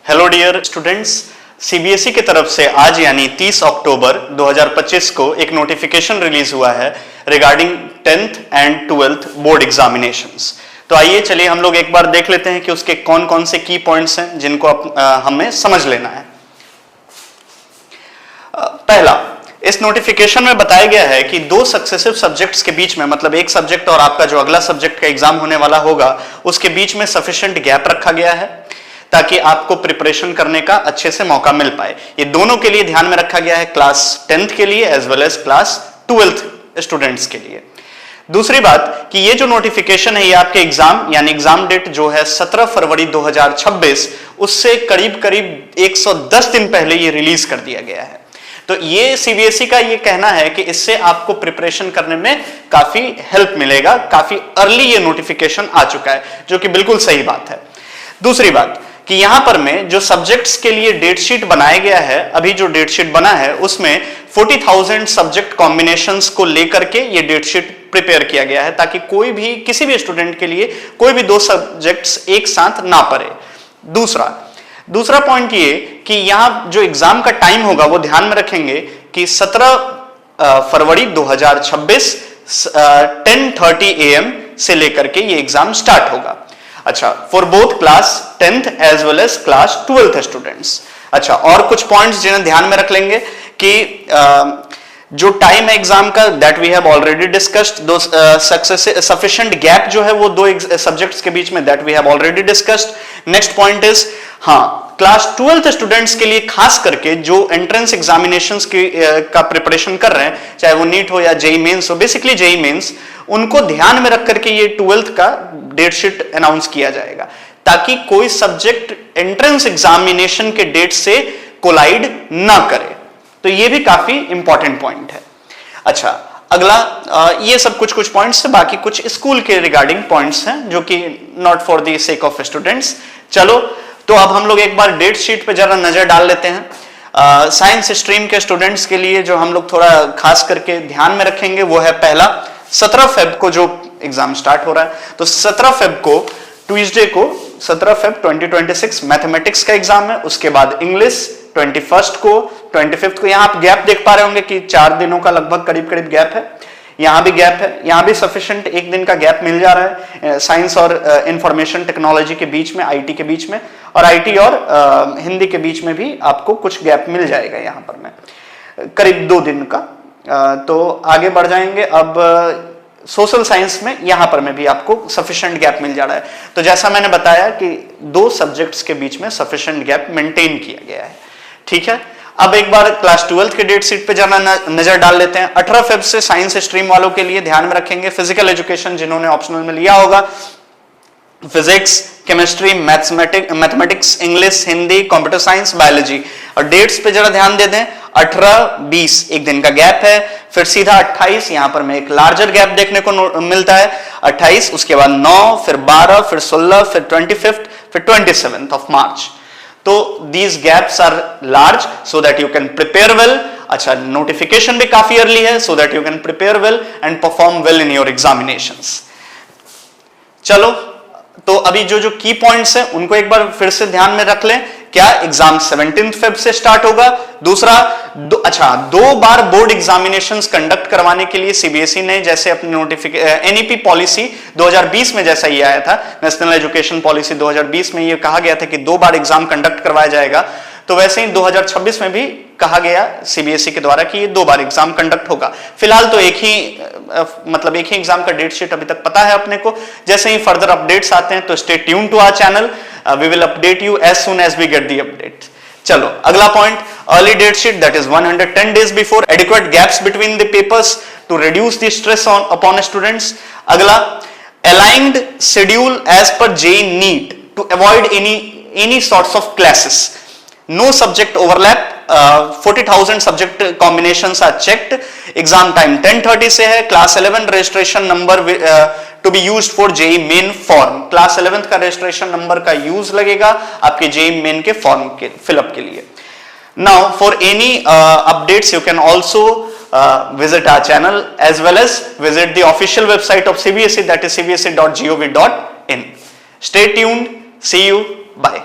Hello dear students, CBSE की तरफ से आज यानी 30 अक्टूबर 2025 को एक नोटिफिकेशन रिलीज हुआ है regarding 10th and 12th board examinations. तो आइए चलिए हम लोग एक बार देख लेते हैं कि उसके कौन कौन से की पॉइंट्स हैं जिनको हमें समझ लेना है। पहला, इस नोटिफिकेशन में बताया गया है कि दो सक्सेसिव सब्जेक्ट्स के बीच में, मतलब एक सब्जेक्ट और आपका जो अगला सब्जेक्ट का एग्जाम होने वाला होगा उसके बीच में सफिशिएंट गैप रखा गया है ताकि आपको प्रिपरेशन करने का अच्छे से मौका मिल पाए। ये दोनों के लिए ध्यान में रखा गया है, क्लास 10th के लिए as well as class 12th students के लिए। दूसरी बात कि ये जो नोटिफिकेशन है ये आपके एग्जाम यानी एग्जाम डेट जो है 17 फरवरी 2026 उससे करीब करीब 110 दिन पहले ये रिलीज कर दिया गया है। तो ये सीबीएसई का ये कहना है कि इससे आपको प्रिपरेशन करने में काफी हेल्प मिलेगा, काफी अर्ली ये नोटिफिकेशन आ चुका है, जो कि बिल्कुल सही बात है। दूसरी बात कि यहां पर में जो सब्जेक्ट्स के लिए डेट शीट बनाया गया है, अभी जो डेट शीट बना है उसमें 40,000 सब्जेक्ट कॉम्बिनेशंस को लेकर के ये डेट शीट प्रिपेयर किया गया है ताकि कोई भी किसी भी स्टूडेंट के लिए कोई भी दो सब्जेक्ट्स एक साथ ना पढ़े। दूसरा पॉइंट ये कि यहां जो एग्जाम का टाइम होगा वो ध्यान में रखेंगे कि 17 फरवरी 2026 10:30 AM से लेकर के ये एग्जाम स्टार्ट होगा। अच्छा, for both class 10th as well as class 12th students. अच्छा, और कुछ पॉइंट्स जिन्हें ध्यान में रख लेंगे कि जो टाइम है एग्जाम का that we have already discussed, दो सफिशिएंट गैप जो है वो दो सब्जेक्ट्स के बीच में that we have already discussed. Next point is class 12th students के लिए खास करके जो एंट्रेंस एग्जामिनेशंस का प्रिपरेशन कर रहे हैं, चाहे वो नीट हो या जेई मेंस हो, बेसिकली जेई मेंस, उनको ध्यान में रख करके ये 12th का डेट शीट अनाउंस किया जाएगा ताकि कोई सब्जेक्ट एंट्रेंस एग्जामिनेशन के डेट से कोलाइड ना करे। तो ये भी काफी इंपॉर्टेंट पॉइंट है। अच्छा, अगला ये सब कुछ पॉइंट्स है, बाकी कुछ स्कूल के रिगार्डिंग पॉइंट्स हैं जो कि not for the sake of students. चलो, तो अब हम लोग एक बार डेट शीट पे जरा नजर डाल लेते हैं। साइंस स्ट्रीम के स्टूडेंट्स के लिए जो हम लोग थोड़ा खास करके ध्यान में रखेंगे वो है पहला, 17 फेब को जो एग्जाम स्टार्ट हो रहा है, तो 17 फेब को ट्यूसडे को 17 फेब 2026 मैथमेटिक्स का एग्जाम है। उसके बाद इंग्लिश 21st को, 25th को। यहां आप गैप देख पा रहे होंगे कि 4 दिनों का लगभग करीब गैप है। यहां भी गैप है, यहां भी सफिशिएंट एक दिन का गैप मिल जा रहा है साइंस और इंफॉर्मेशन टेक्नोलॉजी के बीच में, आईटी के बीच में, और आईटी और हिंदी के बीच में भी आपको कुछ गैप मिल जाएगा यहां पर में करीब 2 दिन का। तो आगे बढ़ जाएंगे। अब सोशल साइंस में यहां पर में भी आपको सफिशिएंट गैप मिल जा रहा है। तो जैसा मैंने बताया कि दो सब्जेक्ट्स के बीच में सफिशिएंट गैप मेंटेन किया गया है। ठीक है, अब एक बार क्लास 12th के डेट शीट पे जाना नजर डाल लेते हैं। 18 फेब से साइंस स्ट्रीम वालों के लिए ध्यान में रखेंगे फिजिकल एजुकेशन जिन्होंने ऑप्शनल में लिया होगा, physics, chemistry, mathematics, English, Hindi, computer science, biology. और डेट्स पे जरा ध्यान दे दें, 18-20 एक दिन का गैप है, फिर सीधा 28 यहां पर में एक लार्जर गैप देखने को मिलता है, 28, उसके बाद 9, फिर 12, फिर 16, फिर 25th, फिर 27th ऑफ मार्च। तो these gaps are large so that you can prepare well। अच्छा, नोटिफिकेशन भी काफी अर्ली है so that you can prepare well and perform well in your examinations। चलो, तो अभी जो की पॉइंट्स हैं उनको एक बार फिर से ध्यान में रख लें। क्या एग्जाम 17 फेब से स्टार्ट होगा। दूसरा, दो बार बोर्ड एग्जामिनेशंस कंडक्ट करवाने के लिए सीबीएसई ने जैसे अपनी एनईपी पॉलिसी 2020 में जैसा ये आया था, नेशनल एजुकेशन पॉलिसी 2020 में ये कहा गया था कि 2 बार एग्जाम कंडक्ट करवाया जाएगा, तो वैसे ही 2026 में भी कहा गया सीबीएसई के द्वारा कि ये 2 बार एग्जाम कंडक्ट होगा। फिलहाल तो एक ही एग्जाम का डेट शीट अभी तक पता है अपने को। जैसे ही फर्दर अपडेट्स आते हैं तो stay tuned to our channel, we will update you as soon as we get the update. चलो, अगला point, early date sheet that is 110 days before, adequate gaps between the papers to reduce the stress upon students. अगला, aligned schedule as per JEE NEET to avoid any sorts of classes, no subject overlap, 40,000 subject combinations are checked। Exam time 10:30 से है। Class 11 registration number to be used for JEE main form, class 11th का registration number का use लगेगा आपके JEE main के form के fill up के लिए। Now for any updates you can also visit our channel as well as visit the official website of CBSE, that is cbse.gov.in। Stay tuned, see you, bye।